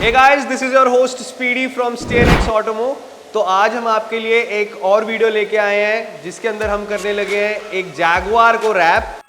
Hey guys, this is your host Speedy from SteerX Automo। तो आज हम आपके लिए एक और वीडियो लेके आए हैं जिसके अंदर हम करने लगे हैं एक जैगुआर को रैप।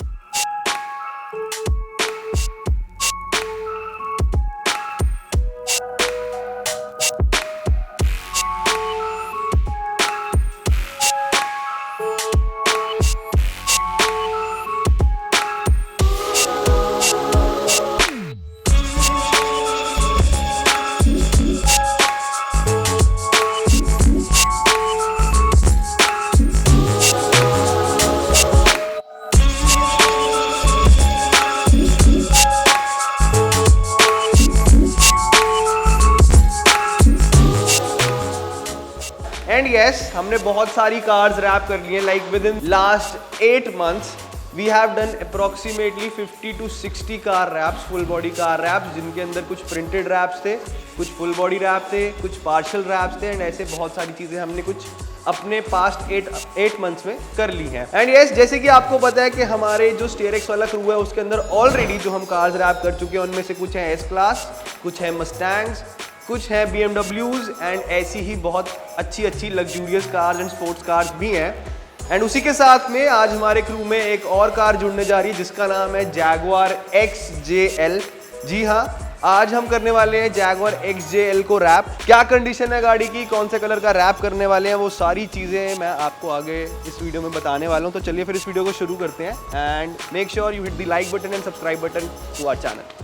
एंड यस, हमने बहुत सारी कार्स रैप कर ली हैं। Like within last 8 months we have done approximately 50 to 60 car wraps, full body car wraps, जिनके अंदर कुछ प्रिंटेड रैप्स थे, कुछ फुल बॉडी रैप थे, कुछ पार्शियल रैप्स थे। एंड ऐसे बहुत सारी चीज़ें हमने कुछ अपने पास्ट 8 months में कर ली हैं। एंड यस, जैसे कि आपको पता है कि हमारे जो स्टीयरएक्स वाला क्रू है उसके अंदर ऑलरेडी जो हम कार्स रैप कर चुके हैं उनमें से कुछ हैं एस क्लास, कुछ हैं मस्टैंग्स, कुछ हैं BMWs एंड ऐसी ही बहुत अच्छी luxurious cars and sports cars भी हैं। एंड उसी के साथ में आज हमारे क्रू में एक और कार जुड़ने जा रही है जिसका नाम है जैगुआर XJL। जी हाँ, आज हम करने वाले हैं जैगुआर XJL को रैप। क्या कंडीशन है गाड़ी की, कौन से कलर का रैप करने वाले हैं, वो सारी चीज़ें मैं आपको आगे इस वीडियो में बताने वाला हूँ। तो चलिए फिर इस वीडियो को शुरू करते हैं and make sure you hit the like button and subscribe button to our channel.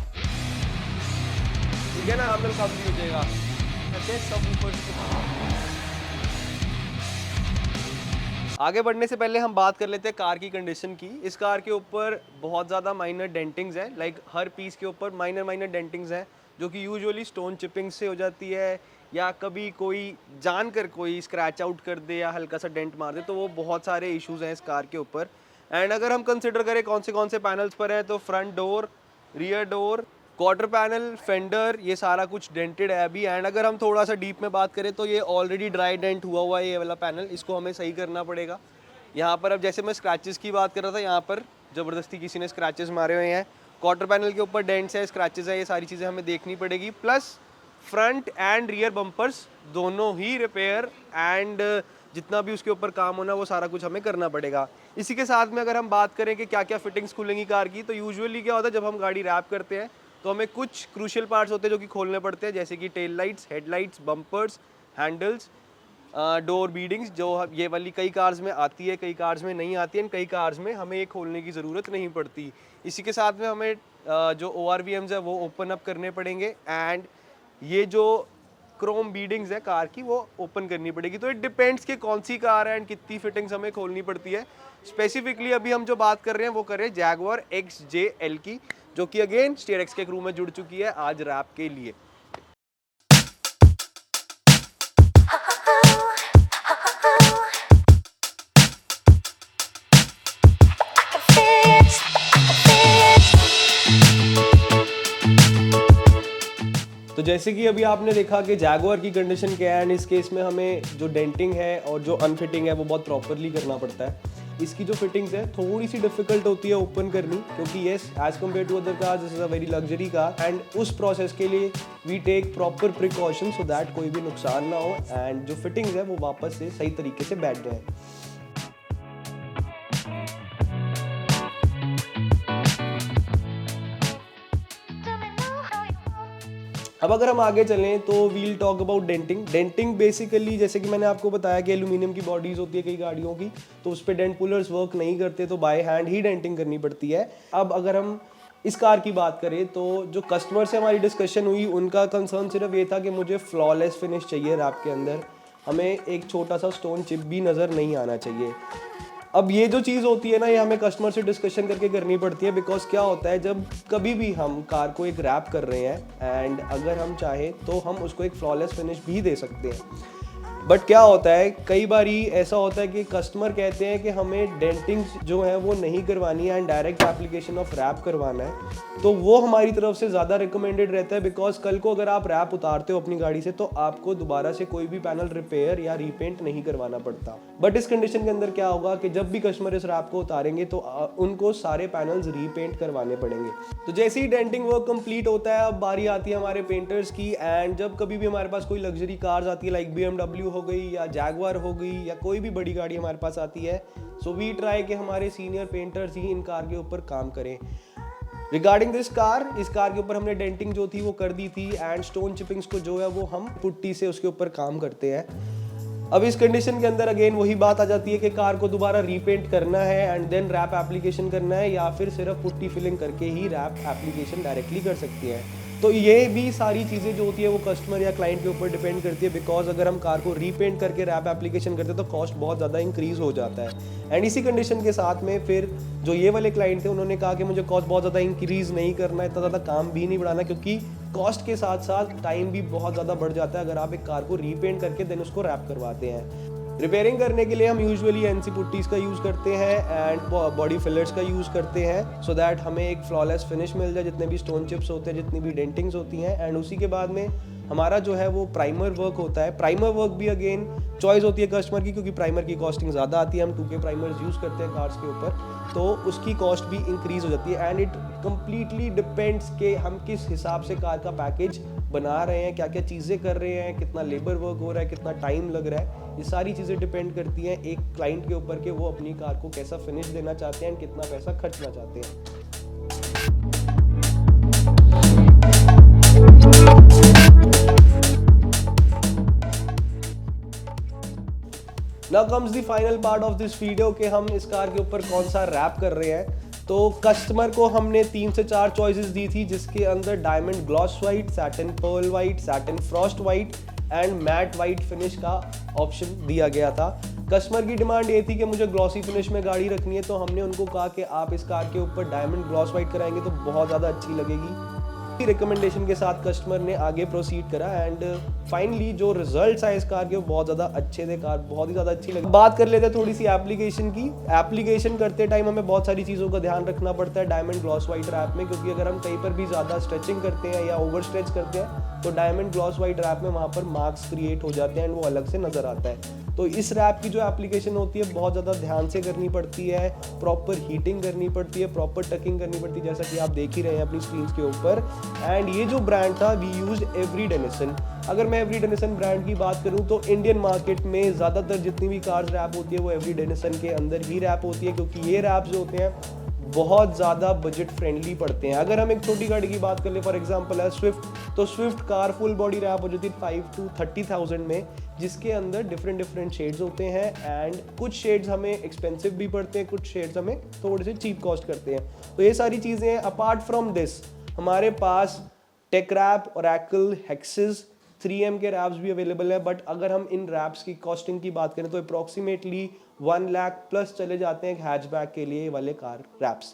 ठीक है ना, आप लोग सब भी हो जाएगा सब ऊपर। आगे बढ़ने से पहले हम बात कर लेते हैं कार की कंडीशन की। इस कार के ऊपर बहुत ज़्यादा माइनर डेंटिंग्स हैं, लाइक हर पीस के ऊपर माइनर डेंटिंग्स हैं जो कि यूजुअली स्टोन चिपिंग से हो जाती है या कभी कोई जानकर कोई स्क्रैच आउट कर दे या हल्का सा डेंट मार दे, तो वो बहुत सारे इश्यूज हैं इस कार के ऊपर। एंड अगर हम कंसिडर करें कौन से पैनल्स पर हैं, तो front door, rear door, quarter panel, fender, ये सारा कुछ डेंटेड है अभी। एंड अगर हम थोड़ा सा डीप में बात करें तो ये ऑलरेडी ड्राई डेंट हुआ है ये वाला पैनल, इसको हमें सही करना पड़ेगा। यहाँ पर अब जैसे मैं स्क्रैचेस की बात कर रहा था, यहाँ पर ज़बरदस्ती किसी ने स्क्रैचेस मारे हुए हैं। क्वार्टर पैनल के ऊपर डेंट्स है, स्क्रैचेस है, ये सारी चीज़ें हमें देखनी पड़ेगी। Plus front end rear bumpers दोनों ही रिपेयर एंड जितना भी उसके ऊपर काम होना वो सारा कुछ हमें करना पड़ेगा। इसी के साथ में अगर हम बात करें कि क्या क्या फिटिंग्स खुलेंगी कार की, तो यूजुअली क्या होता है जब हम गाड़ी रैप करते हैं तो हमें कुछ क्रूशियल पार्ट्स होते हैं जो कि खोलने पड़ते हैं, जैसे कि tail lights, headlights, bumpers, handles, door beadings, जो ये वाली कई कार्स में आती है, कई कार्स में नहीं आती है, कई कार्स में हमें ये खोलने की ज़रूरत नहीं पड़ती। इसी के साथ में हमें जो ORVMs है वो ओपन अप करने पड़ेंगे एंड ये जो क्रोम बीडिंग्स है कार की वो ओपन करनी पड़ेगी। तो इट डिपेंड्स कि कौन सी कार है एंड कितनी फिटिंग्स हमें खोलनी पड़ती है। स्पेसिफिकली अभी हम जो बात कर रहे हैं वो कर रहे हैं जैगुआर XJL की, जो कि अगेन स्टीयरएक्स के क्रू में जुड़ चुकी है आज रैप के लिए। तो जैसे कि अभी आपने देखा कि जैगुआर की कंडीशन क्या है एंड इस केस में हमें जो डेंटिंग है और जो अनफिटिंग है वो बहुत प्रॉपरली करना पड़ता है। इसकी जो फिटिंग्स है थोड़ी सी डिफिकल्ट होती है ओपन करनी, क्योंकि yes as compare to other car this is a very luxury car and उस प्रोसेस के लिए we take proper precaution so that कोई भी नुकसान ना हो एंड जो फिटिंग्स है वो वापस से सही तरीके से बैठ जाए। अब अगर हम आगे चलें तो we'll talk about denting basically जैसे कि मैंने आपको बताया कि एल्यूमिनियम की बॉडीज़ होती है कई गाड़ियों की, तो उस पर डेंट पुलर्स वर्क नहीं करते, तो बाय हैंड ही डेंटिंग करनी पड़ती है। अब अगर हम इस कार की बात करें तो जो कस्टमर से हमारी डिस्कशन हुई उनका कंसर्न सिर्फ ये था कि मुझे फ्लॉलेस फिनिश चाहिए रैप के अंदर, हमें एक छोटा सा स्टोन चिप भी नज़र नहीं आना चाहिए। अब ये जो चीज़ होती है ना, ये हमें कस्टमर से डिस्कशन करके करनी पड़ती है, बिकॉज क्या होता है जब कभी भी हम कार को एक रैप कर रहे हैं एंड अगर हम चाहें तो हम उसको एक फ्लॉलेस फिनिश भी दे सकते हैं, बट क्या होता है, कई बारी ऐसा होता है कि कस्टमर कहते हैं कि हमें डेंटिंग्स जो है वो नहीं करवानी है and direct application of wrap करवाना है, तो वो हमारी तरफ से ज़्यादा रिकमेंडेड रहता है। बिकॉज कल को अगर आप रैप उतारते हो अपनी गाड़ी से तो आपको दोबारा से कोई भी पैनल रिपेयर या रीपेंट नहीं करवाना पड़ता। बट इस कंडीशन के अंदर क्या होगा कि जब भी कस्टमर इस रैप को उतारेंगे तो उनको सारे पैनल्स रीपेंट करवाने पड़ेंगे। तो जैसे ही डेंटिंग वर्क कंप्लीट होता है, अब बारी आती है हमारे पेंटर्स की। एंड जब कभी भी हमारे पास कोई लग्जरी कार्स आती है, लाइक BMW हो गई या जैगवार हो गई या कोई भी बड़ी गाड़ी हमारे पास आती है, सो वी ट्राई कि हमारे सीनियर पेंटर्स ही इन कार के ऊपर काम करें। रिगार्डिंग दिस कार, इस कार के ऊपर हमने डेंटिंग जो थी वो कर दी थी एंड स्टोन चिपिंग्स को जो है वो हम पुट्टी से उसके ऊपर काम करते हैं। अब इस कंडीशन के अंदर अगेन वही बात आ जाती है कि कार को दोबारा रीपेंट करना है एंड देन रैप एप्लीकेशन करना है, या फिर सिर्फ पुट्टी फिलिंग करके ही रैप एप्लीकेशन डायरेक्टली कर सकती है। तो ये भी सारी चीज़ें जो होती है वो कस्टमर या क्लाइंट के ऊपर डिपेंड करती है। बिकॉज अगर हम कार को रीपेंट करके रैप एप्लीकेशन करते हैं तो कॉस्ट बहुत ज़्यादा इंक्रीज हो जाता है। एंड इसी कंडीशन के साथ में फिर जो ये वाले क्लाइंट थे उन्होंने कहा कि मुझे कॉस्ट बहुत ज़्यादा इंक्रीज नहीं करना है, इतना ज़्यादा काम भी नहीं बढ़ाना, क्योंकि कॉस्ट के साथ साथ टाइम भी बहुत ज़्यादा बढ़ जाता है अगर आप एक कार को रीपेंट करके देन उसको रैप करवाते हैं। रिपेयरिंग करने के लिए हम यूजुअली एनसी पुट्टीज़ का यूज़ करते हैं एंड बॉडी फिलर्स का यूज़ करते हैं, सो दैट हमें एक फ्लॉलेस फिनिश मिल जाए, जितने भी स्टोन चिप्स होते हैं, जितनी भी डेंटिंग्स होती हैं। एंड उसी के बाद में हमारा जो है वो प्राइमर वर्क होता है। प्राइमर वर्क भी अगेन चॉइस होती है कस्टमर की, क्योंकि प्राइमर की कॉस्टिंग ज़्यादा आती है। हम 2K प्राइमर्स यूज़ करते हैं कार्स के ऊपर, तो उसकी कॉस्ट भी इंक्रीज़ हो जाती है। एंड इट कम्प्लीटली डिपेंड्स कि हम किस हिसाब से कार का पैकेज बना रहे हैं, क्या क्या चीज़ें कर रहे हैं, कितना लेबर वर्क हो रहा है, कितना टाइम लग रहा है। ये सारी चीज़ें डिपेंड करती हैं एक क्लाइंट के ऊपर कि वो अपनी कार को कैसा फिनिश देना चाहते हैं एंड कितना पैसा खर्चना चाहते हैं। Now comes the final part of this video कि हम इस कार के ऊपर कौन सा रैप कर रहे हैं। तो कस्टमर को हमने 3 से 4 चॉइसेस दी थी, जिसके अंदर diamond gloss white, satin pearl white, satin frost white and matte white finish का ऑप्शन दिया गया था। कस्टमर की डिमांड ये थी कि मुझे ग्लॉसी फिनिश में गाड़ी रखनी है, तो हमने उनको कहा कि आप इस कार के ऊपर डायमंड ग्लॉस वाइट कराएंगे तो बहुत ज़्यादा अच्छी लगेगी। रिकमेंडेशन के साथ कस्टमर ने आगे प्रोसीड करा एंड फाइनली जो रिजल्ट्स आए इस कार के वो बहुत ज़्यादा अच्छे थे। कार बहुत ही ज़्यादा अच्छी लगी। बात कर लेते हैं थोड़ी सी एप्लीकेशन की। एप्लीकेशन करते टाइम हमें बहुत सारी चीज़ों का ध्यान रखना पड़ता है डायमंड ग्लॉस वाइट रैप में, क्योंकि अगर हम कहीं पर भी ज़्यादा स्ट्रेचिंग करते हैं या ओवर स्ट्रेच करते हैं तो डायमंड ग्लॉस वाइट रैप में वहाँ पर मार्क्स क्रिएट हो जाते हैं एंड वो अलग से नज़र आता है। तो इस रैप की जो एप्लीकेशन होती है बहुत ज़्यादा ध्यान से करनी पड़ती है, प्रॉपर हीटिंग करनी पड़ती है, प्रॉपर टकिंग करनी पड़ती है, जैसा कि आप देख ही रहे हैं अपनी स्क्रीन के ऊपर। एंड ये जो ब्रांड था वी यूज एवरी डेनिसन। अगर मैं एवरी डेनिसन ब्रांड की बात करूं तो इंडियन मार्केट में ज़्यादातर जितनी भी कार्स रैप होती है वो एवरी डेनिसन के अंदर ही रैप होती है, क्योंकि ये रैप जो होते हैं बहुत ज़्यादा बजट फ्रेंडली पड़ते हैं। अगर हम एक छोटी गाड़ी की बात कर ले, फॉर एग्जांपल है स्विफ्ट, तो Swift car full body wrap हो जाती है 5 to 30,000 में, जिसके अंदर डिफरेंट शेड्स होते हैं एंड कुछ शेड्स हमें एक्सपेंसिव भी पड़ते हैं, कुछ शेड्स हमें थोड़े से चीप कॉस्ट करते हैं। तो ये सारी चीज़ें अपार्ट फ्रॉम दिस हमारे पास टेक रैप, ओरेकल, हेक्सिस, 3M के रैप्स भी अवेलेबल है। बट अगर हम इन रैप्स की कॉस्टिंग की बात करें तो अप्रॉक्सीमेटली 1 लाख प्लस चले जाते हैं एक हैचबैक के लिए वाले कार रैप्स।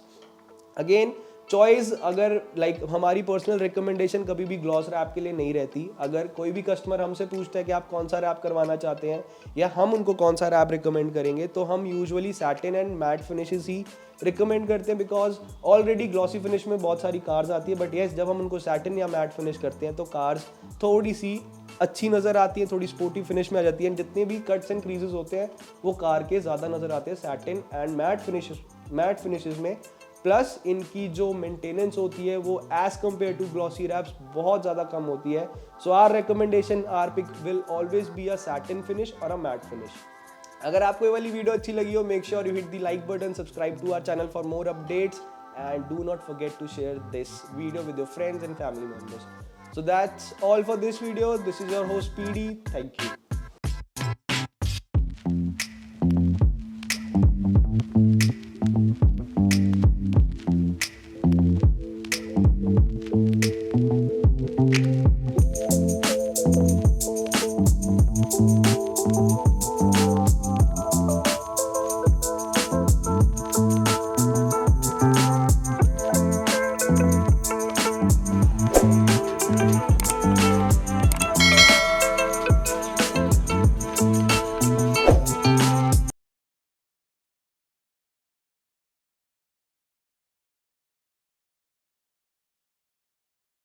अगेन चॉइस अगर लाइक हमारी पर्सनल रिकमेंडेशन कभी भी ग्लॉस रैप के लिए नहीं रहती। अगर कोई भी कस्टमर हमसे पूछता है कि आप कौन सा रैप करवाना चाहते हैं या हम उनको कौन सा रैप रिकमेंड करेंगे, तो हम usually satin and matte finishes ही रिकमेंड करते हैं। बिकॉज ऑलरेडी ग्लॉसी फिनिश में बहुत सारी कार्स आती है, बट येस जब हम उनको सैटिन या मैट फिनिश करते हैं तो कार्स थोड़ी सी अच्छी नज़र आती है, थोड़ी स्पोर्टी फिनिश में आ जाती है। जितने भी कट्स एंड क्रीजेस होते हैं वो कार के ज़्यादा नज़र आते हैं सैटिन एंड मैट फिनिशेस में। प्लस इनकी जो मेंटेनेंस होती है वो as compare to glossy wraps बहुत ज़्यादा कम होती है। So our recommendation our pick will always be a satin finish और अ मैट फिनिश। अगर आपको ये वाली वीडियो अच्छी लगी हो, make sure you hit the like button, subscribe to our channel for more updates and do not forget to share this video with your friends and family members. So that's all for this video. This is your host PD. Thank you.